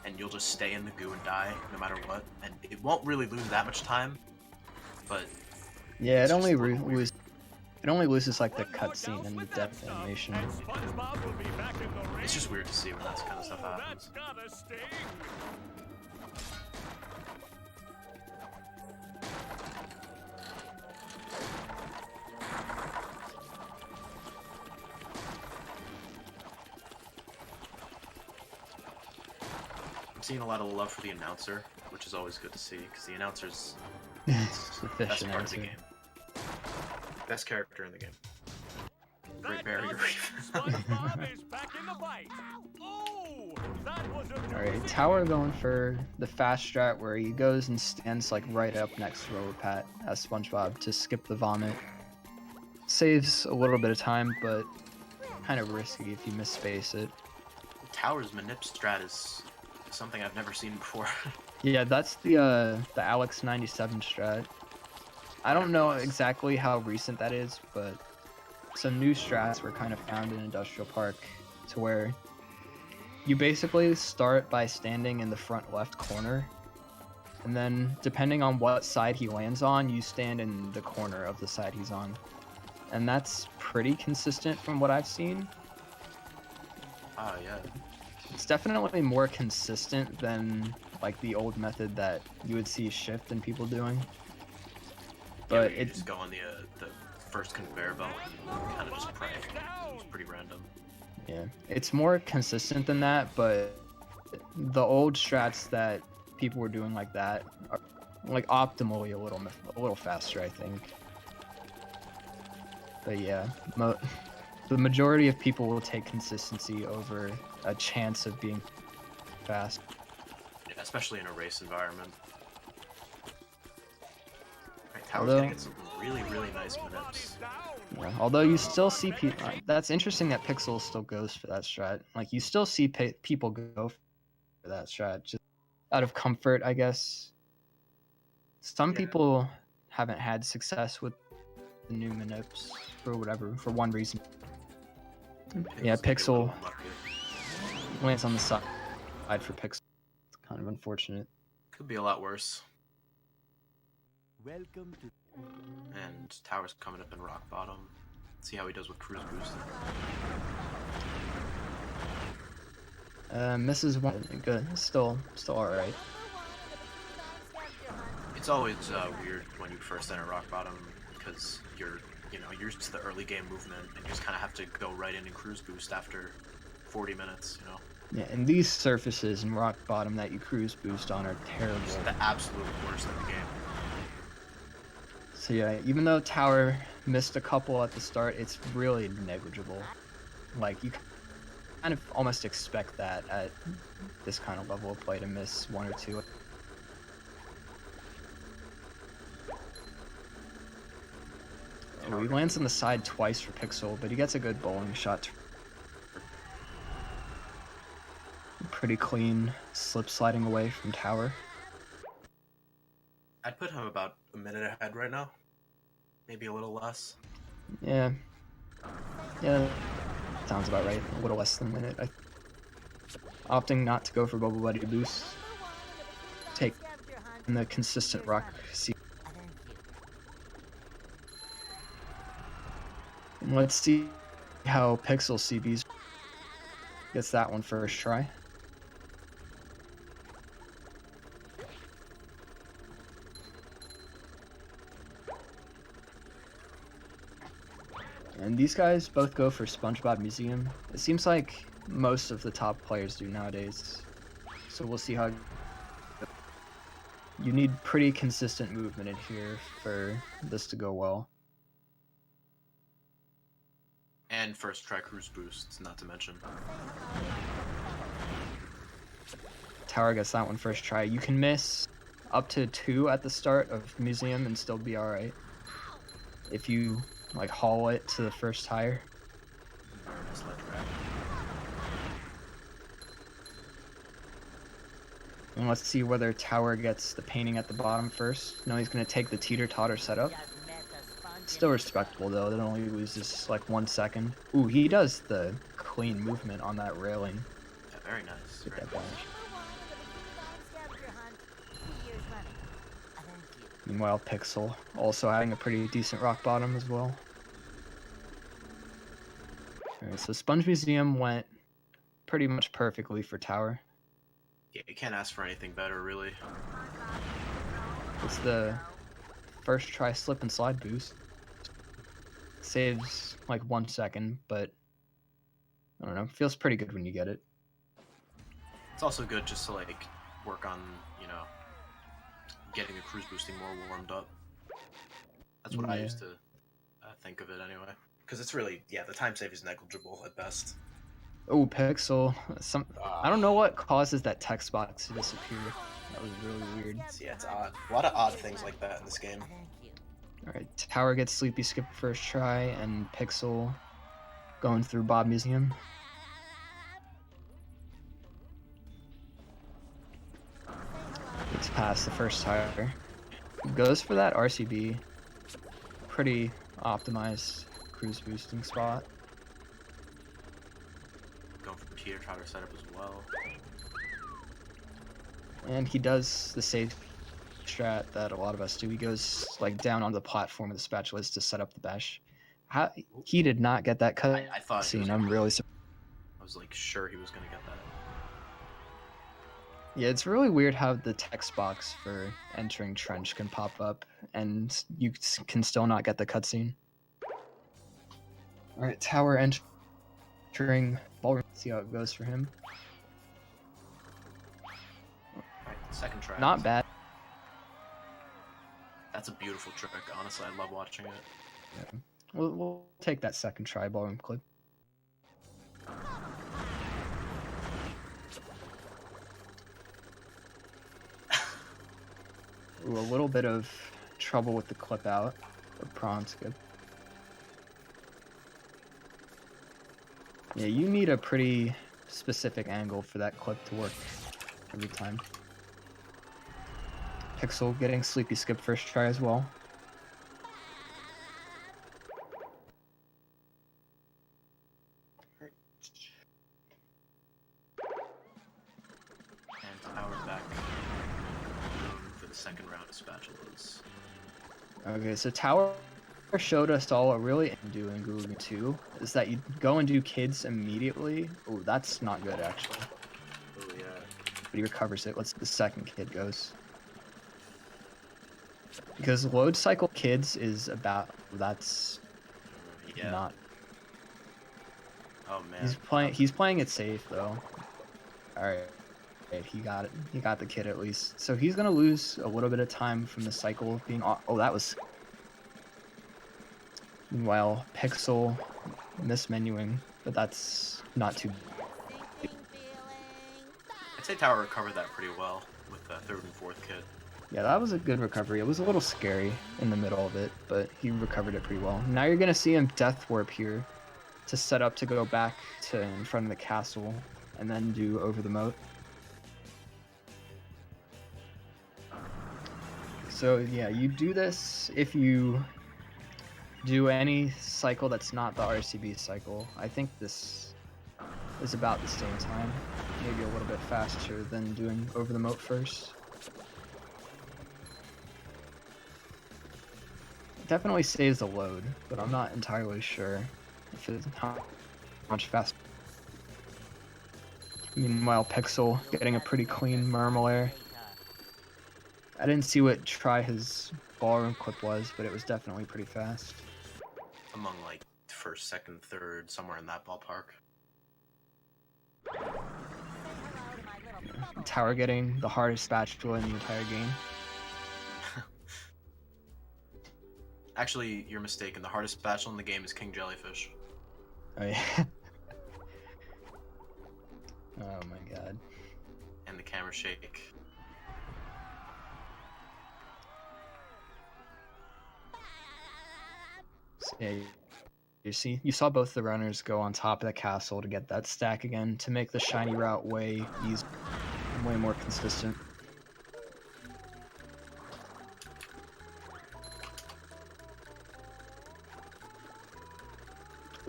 and you'll just stay in the goo and die no matter what, and it won't really lose that much time, but Yeah, It's it just only a little weird. it only loses like the One more cutscene douse and the with that death stuff, animation. and SpongeBob will be back in the ring. it's just weird to see when that kind of stuff Oh, happens. that's gotta sting! I'm seeing a lot of love for the announcer, which is always good to see, because the announcer's It's the the best fish part of the answer. game. Best character in the game. Great That barrier does it. reef. SpongeBob is back in the fight! Oh! That was a Alright, doozy. Tower going for the fast strat where he goes and stands like right up next to Robopat as SpongeBob to skip the vomit. Saves a little bit of time, but kind of risky if you misspace it. Tower's manip strat is something I've never seen before. Yeah, that's the Alex 97 strat. I don't know exactly how recent that is, but some new strats were kind of found in Industrial Park to where you basically start by standing in the front left corner, and then depending on what side he lands on, you stand in the corner of the side he's on. And that's pretty consistent from what I've seen. Ah, yeah. It's definitely more consistent than like the old method that you would see Shift and people doing. But You it just go on the first conveyor belt and kind of just pray. It's pretty random. yeah, it's more consistent than that, but the old strats that people were doing like that are like optimally a little faster, I think. But yeah, the majority of people will take consistency over a chance of being fast. Yeah, especially in a race environment. Right, Tower's Although- gonna get some really, really nice manips. Yeah, although you still see people. That's interesting that Pixel still goes for that strat. Like you still see people go for that strat just out of comfort, I guess. Some Yeah. people haven't had success with the new manips for one reason. Yeah, Maybe a Pixel little unlucky. lands on the side for Pixel. It's kind of unfortunate. Could be a lot worse. Welcome to. And Tower's coming up in rock bottom. See how he does with cruise boost. Misses one. Good. Still all right. It's always weird when you first enter rock bottom because you're used to the early game movement and you just kind of have to go right in and cruise boost after 40 minutes. Yeah, and these surfaces in rock bottom that you cruise boost on are terrible. It's the absolute worst in the game. So yeah, even though Tower missed a couple at the start, it's really negligible. Like, you kind of almost expect that at this kind of level of play to miss one or two. Oh, he lands on the side twice for Pixel, but he gets a good bowling shot. Pretty clean slip sliding away from Tower. I'd put him about a minute ahead right now. Maybe a little less. Yeah. Yeah, sounds about right. A little less than a minute. Opting not to go for Bubble Buddy boost. Take the consistent rock seat. Let's see how Pixel CBs gets that one first try. And these guys both go for SpongeBob Museum. It seems like most of the top players do nowadays. So we'll see how... You need pretty consistent movement in here for this to go well. And first try cruise boosts, not to mention. Tower gets that one first try. You can miss up to 2 at the start of Museum and still be alright. If you like haul it to the first tire. And let's see whether Tower gets the painting at the bottom first. No, he's going to take the teeter-totter setup. Still respectable, though. That only loses like 1 second. Ooh, he does the clean movement on that railing. Yeah, very nice. Get Very that nice. Meanwhile, Pixel also having a pretty decent rock bottom as well. Alright, so Sponge Museum went pretty much perfectly for Tower. Yeah, you can't ask for anything better, really. It's the first try slip and slide boost. Saves like 1 second, but I don't know, feels pretty good when you get it. It's also good just to like work on, getting the cruise boosting more warmed up. That's what I used to think of it anyway. Because it's really, the time save is negligible at best. Oh, Pixel. I don't know what causes that text box to disappear. That was really weird. Yeah, it's odd. A lot of odd things like that in this game. Alright, Tower gets Sleepy Skip first try, and Pixel going through Bob Museum. Gets past the first tire. Goes for that RCB. Pretty optimized cruise boosting spot. Going for teeter-totter setup as well. And he does the safe strat that a lot of us do. He goes like down on the platform with the spatulas to set up the bash. He did not get that cut. I thought scene. I'm really surprised. I was like sure he was gonna get that. Yeah, it's really weird how the text box for entering Trench can pop up and you can still not get the cutscene. Alright, Tower entering ballroom. See how it goes for him. Alright, second try. Not bad. That's a beautiful trick. Honestly, I love watching it. Yeah. We'll take that second try ballroom clip. Ooh, a little bit of trouble with the clip out. The prawn skip. Yeah, you need a pretty specific angle for that clip to work every time. Pixel getting Sleepy Skip first try as well. Tower back for the second round of spatulas. Okay, so Tower showed us all a really doing Google 2 is that you go and do kids immediately. Oh, that's not good actually. Oh yeah. But he recovers it. Let's see the second kid goes. Because load cycle kids is about that's Yeah. not. Oh man. He's playing it safe though. All right. He got it. He got the kid at least. So he's gonna lose a little bit of time from the cycle of being. Oh, that was. Meanwhile, Pixel mismenuing, but that's not too. Sinking feeling. I'd say Tower recovered that pretty well with the third and fourth kid. Yeah, that was a good recovery. It was a little scary in the middle of it, but he recovered it pretty well. Now you're gonna see him death warp here to set up to go back to in front of the castle and then do over the moat. So yeah, you do this if you do any cycle that's not the RCB cycle. I think this is about the same time, maybe a little bit faster than doing over the moat first. Definitely saves the load, but I'm not entirely sure if it's how much faster. Meanwhile, Pixel getting a pretty clean Murmelair. I didn't see what try his ballroom clip was, but it was definitely pretty fast. Among like first, second, third, somewhere in that ballpark. Tower getting the hardest spatula in the entire game. Actually, you're mistaken. The hardest spatula in the game is King Jellyfish. Oh yeah. Oh my god. And the camera shake. So, yeah, you saw both the runners go on top of the castle to get that stack again to make the shiny route way easier, way more consistent.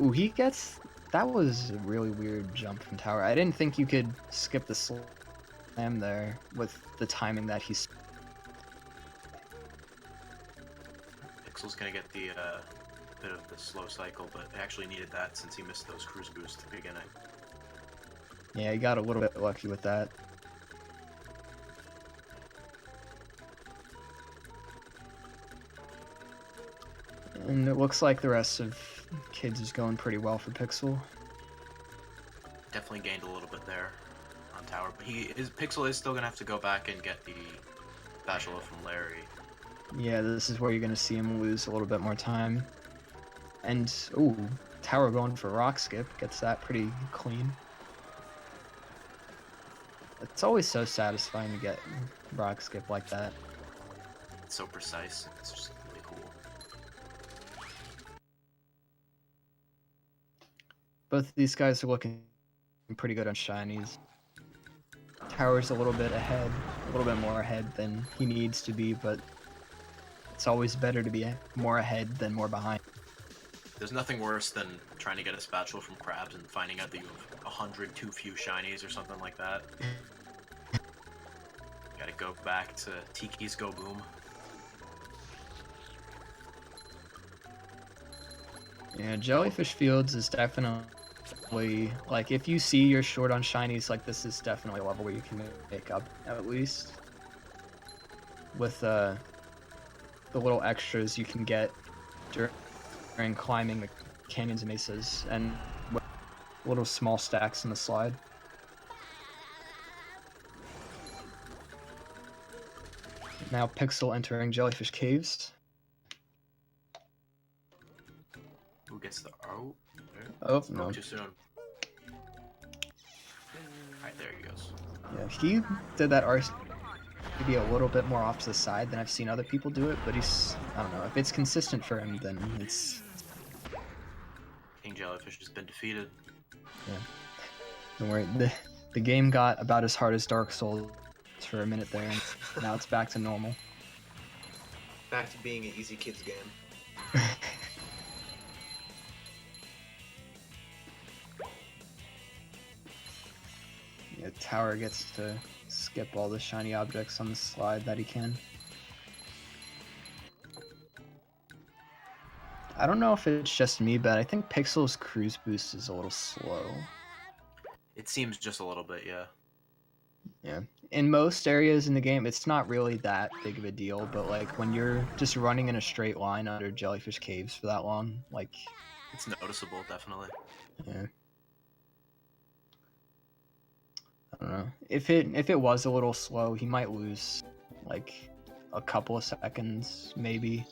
Ooh, he gets... That was a really weird jump from Tower. I didn't think you could skip the slam there with the timing that he's... Pixel's gonna get the bit of the slow cycle, but actually needed that since he missed those cruise boosts at the beginning. Yeah, he got a little bit lucky with that. And it looks like the rest of kids is going pretty well for Pixel. Definitely gained a little bit there on Tower, but Pixel is still gonna have to go back and get the spatula from Larry. Yeah, this is where you're gonna see him lose a little bit more time. And ooh, Tower going for rock skip gets that pretty clean. It's always so satisfying to get rock skip like that. It's so precise. It's just really cool. Both of these guys are looking pretty good on shinies. Tower's a little bit ahead, a little bit more ahead than he needs to be, but it's always better to be more ahead than more behind. There's nothing worse than trying to get a spatula from Krabs and finding out that you have 100 too few shinies or something like that. Gotta go back to Tiki's Go Boom. Yeah, Jellyfish Fields is definitely, like, if you see you're short on shinies, like, this is definitely a level where you can make up, at least. With, the little extras you can get during climbing the canyons and mesas, and little small stacks in the slide. Now Pixel entering Jellyfish Caves. Who gets the oh? Oh, no. Too soon. Alright, there he goes. Yeah, he did that RC maybe a little bit more off to the side than I've seen other people do it, but he's, I don't know, if it's consistent for him, then it's... King Jellyfish has been defeated. Yeah. Don't worry, the game got about as hard as Dark Souls for a minute there, and now it's back to normal. Back to being an easy kids game. Yeah, Tower gets to skip all the shiny objects on the slide that he can. I don't know if it's just me, but I think Pixel's cruise boost is a little slow. It seems just a little bit, yeah. Yeah. In most areas in the game, it's not really that big of a deal, but like when you're just running in a straight line under jellyfish caves for that long, like It's noticeable, definitely. yeah. I don't know. If it was a little slow, he might lose like a couple of seconds, maybe.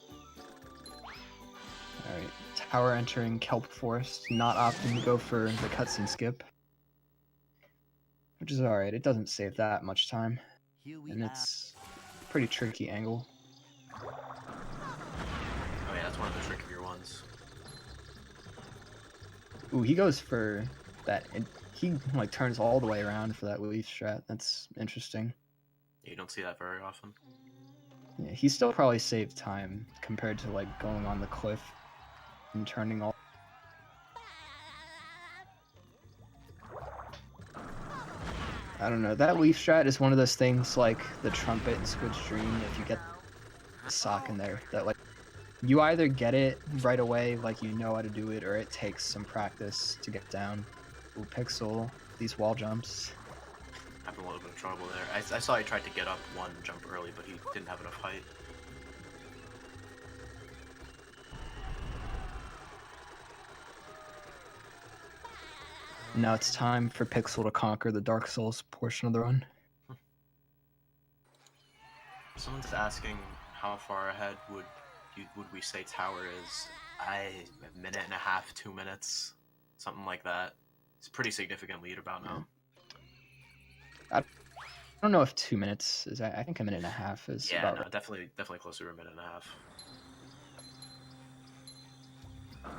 Alright. Tower entering Kelp Forest, not opting to go for the cutscene skip. Which is alright, it doesn't save that much time. And it's a pretty tricky angle. Oh yeah, that's one of the trickier ones. Ooh, he goes for that. He like turns all the way around for that leaf strat. That's interesting. You don't see that very often. Yeah, he still probably saved time compared to like going on the cliff and turning all. I don't know. That leaf strat is one of those things like the trumpet and Squid's Dream. If you get the sock in there, that like you either get it right away, like you know how to do it, or it takes some practice to get down. Ooh, Pixel, these wall jumps. Having a little bit of trouble there. I saw he tried to get up one jump early, but he didn't have enough height. Now it's time for Pixel to conquer the Dark Souls portion of the run. Someone's asking how far ahead would we say Tower is. A minute and a half, 2 minutes, something like that. It's a pretty significant lead about now. I don't know if 2 minutes is. I think a minute and a half is. Yeah, about no, right. definitely closer to a minute and a half.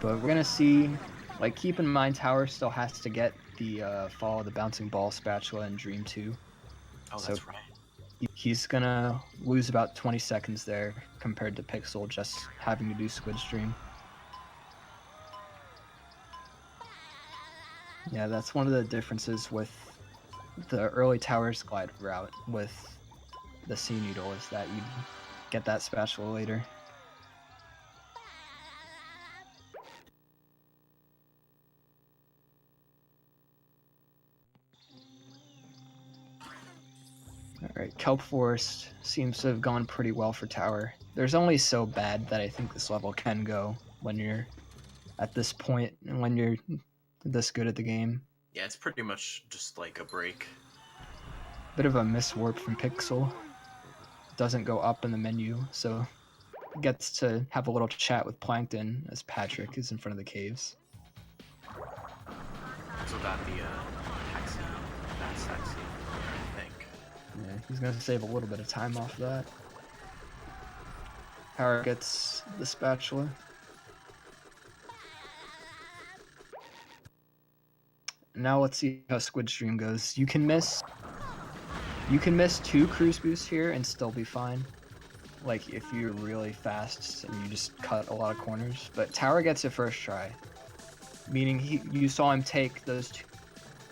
But we're gonna see. Like, keep in mind, Tower still has to get the follow the bouncing ball spatula in Dream 2. Oh, So that's right. he's gonna lose about 20 seconds there compared to Pixel just having to do Squid's Dream. Yeah, that's one of the differences with the early Towers glide route with the Sea Needle is that you get that spatula later. Alright, Kelp Forest seems to have gone pretty well for Tower. There's only so bad that I think this level can go when you're at this point and when you're this good at the game. Yeah, it's pretty much just like a break. Bit of a miswarp from Pixel. Doesn't go up in the menu, so gets to have a little chat with Plankton as Patrick is in front of the caves. So got the taxi, fast taxi, I think. Yeah, he's gonna save a little bit of time off of that. Tower gets the spatula. Now let's see how Squid's Dream goes. You can miss 2 cruise boosts here and still be fine. Like if you're really fast and you just cut a lot of corners. But Tower gets it first try. Meaning you saw him take those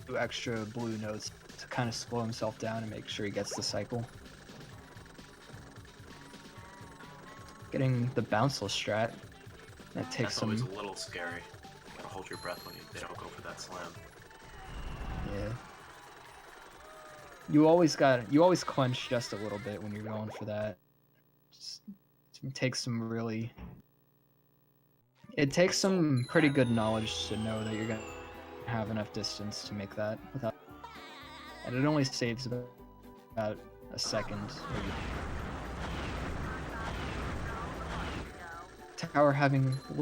2 extra blue notes to kind of slow himself down and make sure he gets the cycle. Getting the bounceless strat. That takes That's always a little scary. You gotta hold your breath when they don't go for that slam. Yeah. You always clench just a little bit when you're going for that. Just, it takes some pretty good knowledge to know that you're gonna have enough distance to make that without. And it only saves about a second. Maybe. Tower having a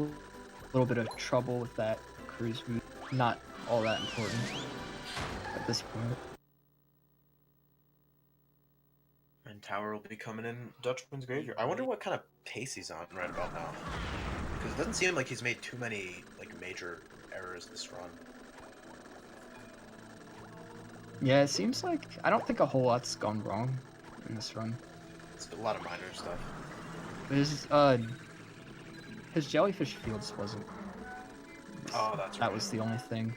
little bit of trouble with that cruise boost. Not all that important at this point. And Tower will be coming in Dutchman's Graveyard. I wonder what kind of pace he's on right about now. Because it doesn't seem like he's made too many like major errors this run. Yeah, it seems like I don't think a whole lot's gone wrong in this run. It's a lot of minor stuff. His jellyfish fields wasn't. Oh, that's right. That was the only thing.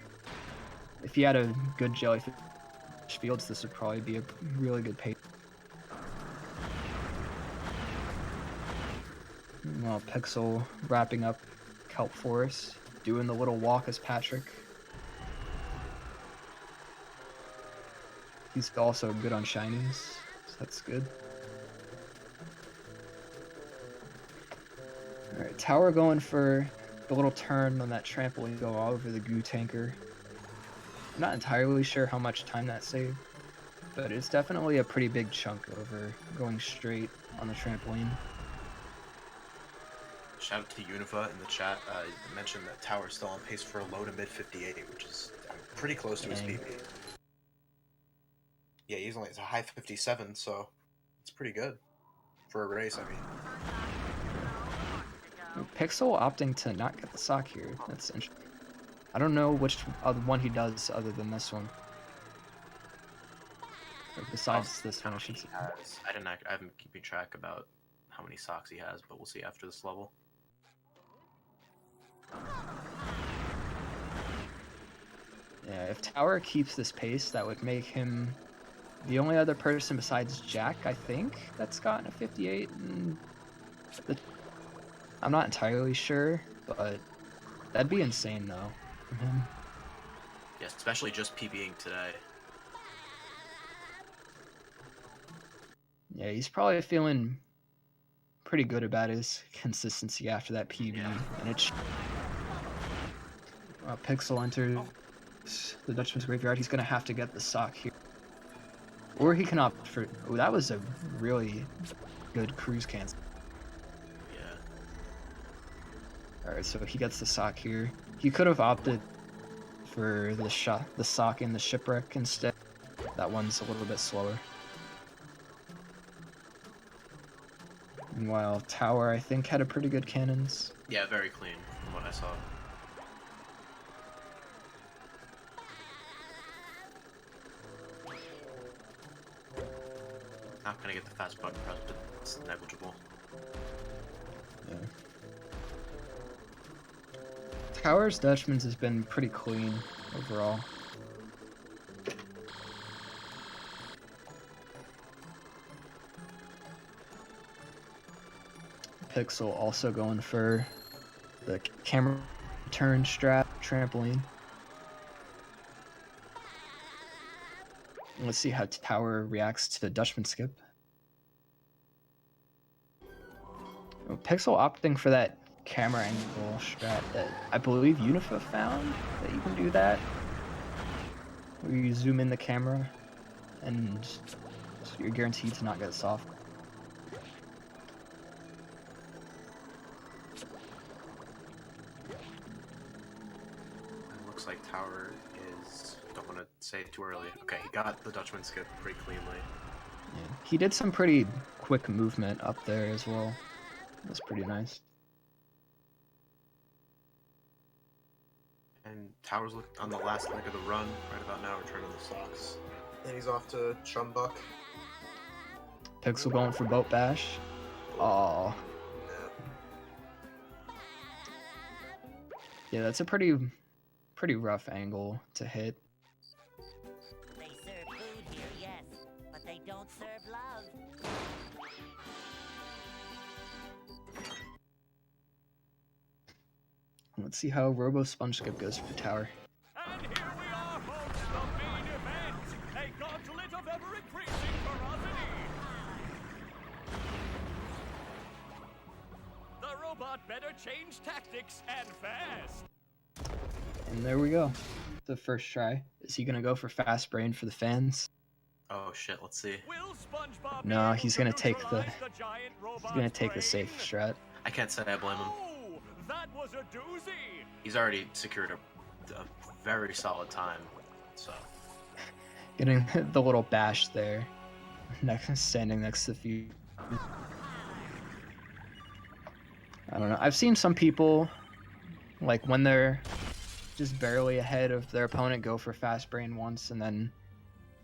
If he had a good jellyfish fields, this would probably be a really good pace. Well, Pixel wrapping up Kelp Forest, doing the little walk as Patrick. He's also good on shinies, so that's good. Alright, Tower going for the little turn on that trampoline, go all over the goo tanker. I'm not entirely sure how much time that saved, but it's definitely a pretty big chunk over going straight on the trampoline. Shout out to Unifa in the chat. He mentioned that Tower's still on pace for a low to mid 58, which is pretty close to his PB. Yeah, he's only, it's a high 57, so it's pretty good for a race, I mean. Pixel opting to not get the sock here. That's interesting. I don't know which other one he does other than this one. Or besides this one, I should say. I haven't been keeping track about how many socks he has, but we'll see after this level. Yeah, if Tower keeps this pace, that would make him the only other person besides Jack, I think, that's gotten a 58. And I'm not entirely sure, but that'd be insane, though, from him. Yeah, especially just PBing today. Yeah, he's probably feeling pretty good about his consistency after that PB, and it's... Pixel enters the Dutchman's Graveyard. He's going to have to get the sock here. Or he can opt for... Oh, that was a really good cruise cancel. Yeah. Alright, so he gets the sock here. He could have opted for the sock in the Shipwreck instead. That one's a little bit slower. Meanwhile, Tower, I think, had a pretty good cannons. Yeah, very clean from what I saw. Not gonna get the fast button press, but it's negligible. Yeah. Tower's Dutchman's has been pretty clean overall. Pixel also going for the camera turn strat trampoline. Let's see how Tower reacts to the Dutchman skip. Oh, Pixel opting for that camera angle strat that I believe Unifa found, that you can do that. Where you zoom in the camera and you're guaranteed to not get soft. Looks like Tower is... Don't want to say it too early. Okay, he got the Dutchman skip pretty cleanly. Yeah. He did some pretty quick movement up there as well. That's pretty nice. And Tower's on the last leg of the run, right about now, returning the socks. Then he's off to Chumbuck. Pixel going for Boat Bash. Aww. Yeah, that's a pretty rough angle to hit. They serve food here, yes, but they don't serve love. Let's see how Robo Sponge Skip goes for Tower. And here we are, folks, the main event. A gauntlet of ever-increasing ferocity. The robot better change tactics and fast. And there we go. The first try. Is he gonna go for Fast Brain for the fans? Oh shit, let's see. Will SpongeBob No, be he's able gonna to take the neutralize giant he's robot's gonna take the brain? safe strat. I can't say I blame him. Oh, that was a doozy. He's already secured a very solid time, so... Getting the little bash there. Standing next to the few. I don't know. I've seen some people, like, when they're just barely ahead of their opponent, go for Fast Brain once, and then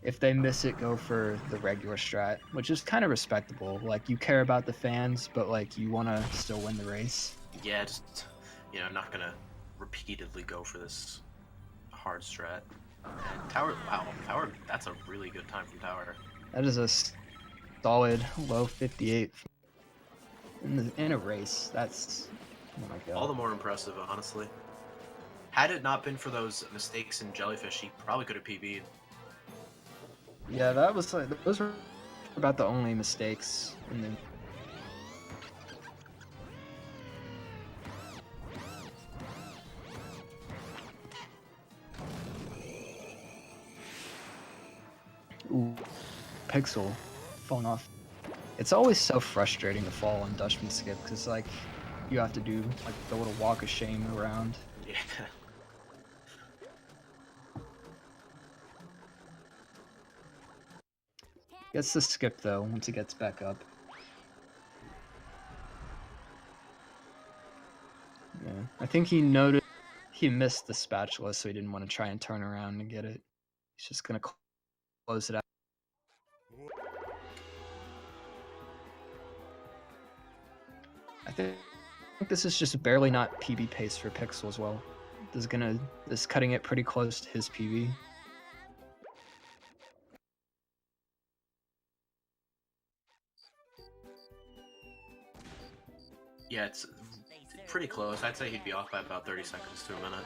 if they miss it, go for the regular strat, which is kind of respectable. Like, you care about the fans, but, like, you want to still win the race. Yeah, just, you know, not gonna repeatedly go for this hard strat. Tower, wow, Tower, that's a really good time from Tower. That is a solid low 58 in a race. That's, oh my god. All the more impressive, honestly. Had it not been for those mistakes in Jellyfish, he probably could have PB'd. Yeah, that was like, those were about the only mistakes in the. Ooh, Pixel falling off. It's always so frustrating to fall on Dutchman skip because like you have to do like the little walk of shame around. Yeah. Gets the skip though once he gets back up. Yeah, I think he noticed he missed the spatula, so he didn't want to try and turn around and get it. He's just gonna close it out. I think this is just barely not PB pace for Pixel as well. This is cutting it pretty close to his PB. Yeah, it's pretty close. I'd say he'd be off by about 30 seconds to a minute.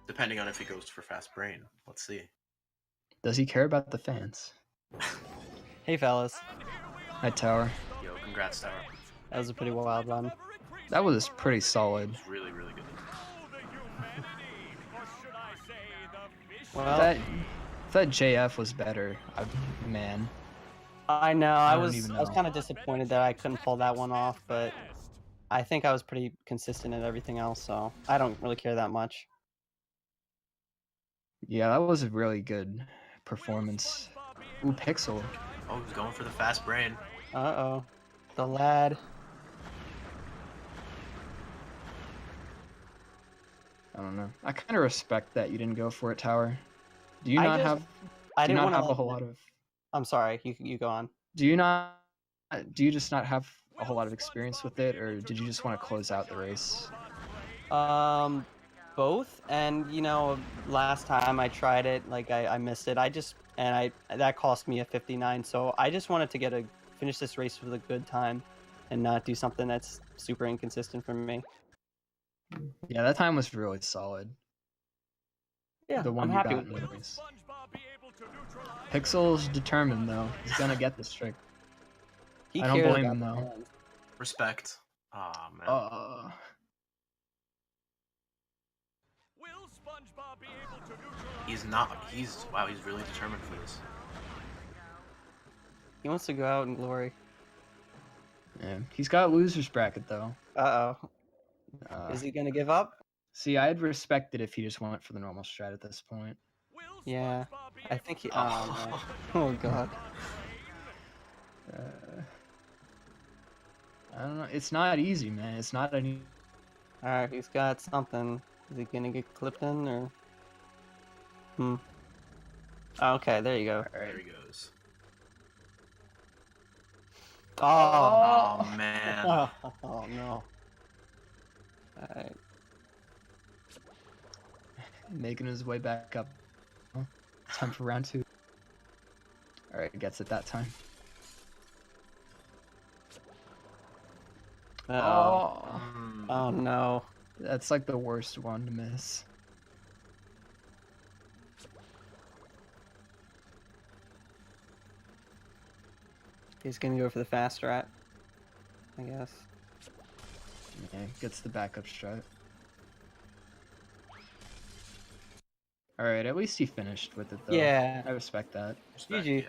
Depending on if he goes for fast brain. Let's see. Does he care about the fans? Hey, fellas. Hi, Tower. Yo, congrats, Tower. That was a pretty wild run. That was pretty solid. It was really, really good. Well, That JF was better. Man. I know. I I don't was even I was know. kind of disappointed that I couldn't pull that one off, but I think I was pretty consistent at everything else, so I don't really care that much. Yeah, that was a really good performance. Ooh, Pixel. Oh, he's going for the fast brain. Uh-oh. The lad. I don't know. I kind of respect that you didn't go for it, Tower. Do you I not just- have? I Do you didn't not want have a to. whole lot of? I'm sorry. You go on. Do you not? Do you just not have a whole lot of experience with it, or did you just want to close out the race? Both. And you know, last time I tried it, like I missed it. That cost me a 59. So I just wanted to finish this race with a good time, and not do something that's super inconsistent for me. Yeah, that time was really solid. Yeah, The one I'm you happy got with in it. the race. Pixel's determined though. He's gonna get this trick. He I don't cares blame about him, the though. fans. Respect. Aw, man. Will SpongeBob be able to neutralize He's not. Wow, he's really determined for this. He wants to go out in glory. Yeah, he's got losers bracket though. Uh-oh. Is he gonna give up? See, I'd respect it if he just went for the normal strat at this point. Will Yeah, SpongeBob be I able think he. to Oh, man. Oh god. I don't know. It's not easy, man. It's not any. All right, he's got something. Is he gonna get clipped in or? Okay, there you go. There he goes. Oh. Oh, man. Oh no. All right. Making his way back up. Time for round 2. All right, gets it that time. Uh-oh. Mm. Oh no. That's like the worst one to miss. He's gonna go for the fast strat, I guess. Yeah, gets the backup strat. All right, at least he finished with it though. Yeah. I respect that. Respect, GG. yeah.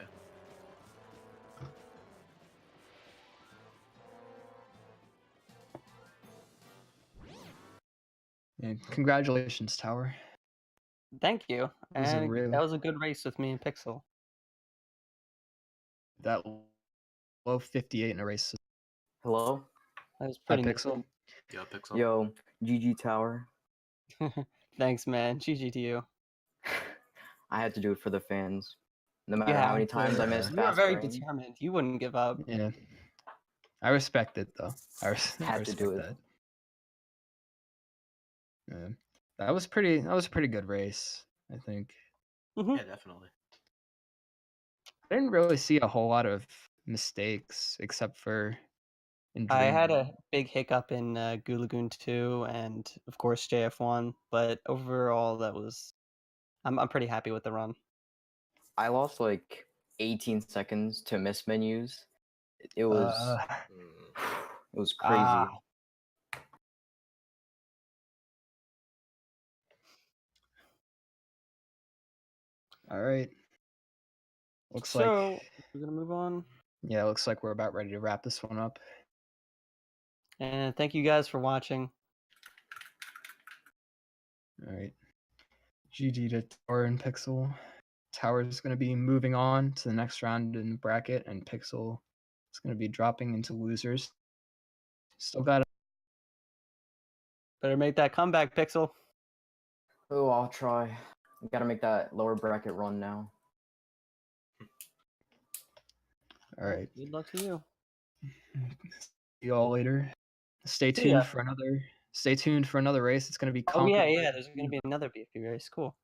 Yeah, congratulations, Tower. Thank you. It was a And real- that was a good race with me and Pixel. That low 58 in a race. Hello? That was Hi, pretty Pixel. Yo, Pixel. Yo, GG Tower. Thanks, man. GG to you. I had to do it for the fans. No matter Yeah, how many times I missed You were fast very brain, determined. You wouldn't give up. Yeah, I respect it though. I Had to respect do it. that. Yeah, that was a pretty good race. I think. Yeah, definitely. I didn't really see a whole lot of mistakes except for in I Dream. had a big hiccup in Goo Lagoon 2 and of course JF1, but overall that was I'm pretty happy with the run. I lost like 18 seconds to miss menus. It was it was crazy. All right. Looks So like we're gonna move on. yeah, looks like we're about ready to wrap this one up. And thank you guys for watching. All right. GG to Tower and Pixel. Tower is going to be moving on to the next round in the bracket, and Pixel is going to be dropping into losers. Still got Better make that comeback, Pixel. Oh, I'll try. We gotta make that lower bracket run now. all right. Good luck to you. See you all later. Stay See ya. tuned for another. Stay tuned for another race. It's going to be. Oh yeah, there's gonna be another BFB race. Cool.